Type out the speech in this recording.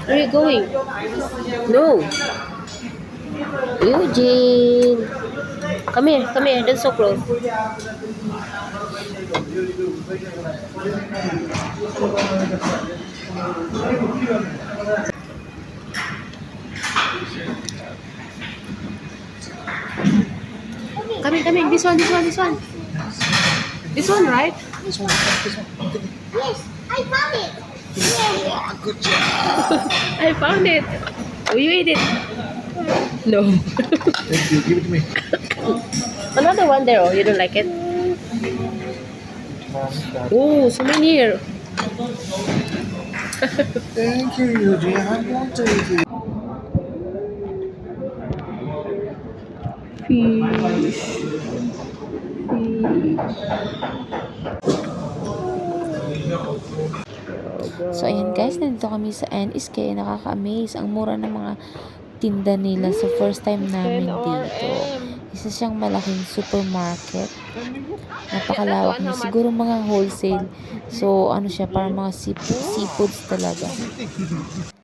Where are you going? No. Eugene. Come here, come here. That's so close. Come here, come here. This one, this one, this one. This one, right? Yes, I found it. Wow, good job. I found it. Will you eat it? No. Thank you. Give it to me. Another one there. Oh, you don't like it? Oh, so many here. Thank you, Eugene. I want to eat it. So, ayan guys, nandito kami sa NSK. Nakaka-amaze. Ang mura ng mga tinda nila sa first time namin dito. Isa siyang malaking supermarket. Napakalawak niya. Siguro mga wholesale. So, ano siya, parang mga seafoods talaga.